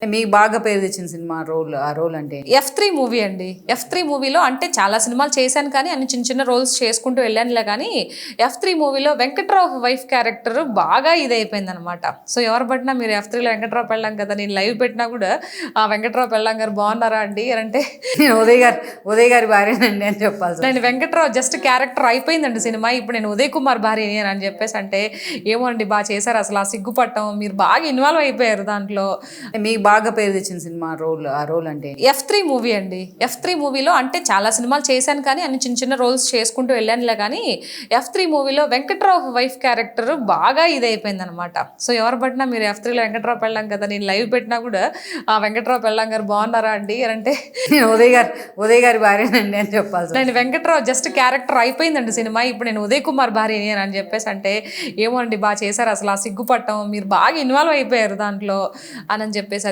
మీకు బాగా పేరు తెచ్చిన సినిమా ఆ రోల్ అంటే F3 మూవీ అండి. F3 మూవీలో అంటే చాలా సినిమాలు చేశాను కానీ అన్ని చిన్న చిన్న రోల్స్ చేసుకుంటూ వెళ్ళానులే కానీ F3 మూవీలో వెంకట్రావు వైఫ్ క్యారెక్టర్ బాగా ఇదైపోయింది అనమాట. సో ఎవరు పట్టినా మీరు F3లో వెంకట్రావు పెళ్ళాం కదా, నేను లైవ్ పెట్టినా కూడా ఆ వెంకట్రావు పెళ్ళాం గారు బాగున్నారా అండి అని అంటే నేను ఉదయ్ గారి భార్యనండి అని చెప్పాల్సి నేను వెంకట్రావు జస్ట్ క్యారెక్టర్ అయిపోయిందండి సినిమా, ఇప్పుడు నేను ఉదయ్ కుమార్ భార్య అని చెప్పేసి అంటే ఏమో అండి బాగా చేశారు, అసలు ఆ సిగ్గుపట్టం మీరు బాగా ఇన్వాల్వ్ అయిపోయారు దాంట్లో. మీకు బాగా పేరు తెచ్చిన సినిమా ఆ రోల్ అంటే F3 మూవీ అండి. F3 మూవీలో అంటే చాలా సినిమాలు చేశాను కానీ అన్ని చిన్న చిన్న రోల్స్ చేసుకుంటూ వెళ్ళానులే కానీ F3 మూవీలో వెంకట్రావు వైఫ్ క్యారెక్టర్ బాగా ఇదైపోయింది అనమాట. సో ఎవరు పట్టినా మీరు F3లో వెంకట్రావు పెళ్ళాం కదా, నేను లైవ్ పెట్టినా కూడా ఆ వెంకట్రావు పెళ్ళాం గారు బాగున్నారా అండి అని అంటే నేను ఉదయ్ గారి భార్యనండి అని చెప్పాల్సి నేను వెంకట్రావు జస్ట్ క్యారెక్టర్ అయిపోయిందండి సినిమా, ఇప్పుడు నేను ఉదయ్ కుమార్ భార్య అని చెప్పేసి అంటే ఏమో అండి బాగా చేశారు, అసలు ఆ సిగ్గుపట్టం మీరు బాగా ఇన్వాల్వ్ అయిపోయారు దాంట్లో అని చెప్పేసి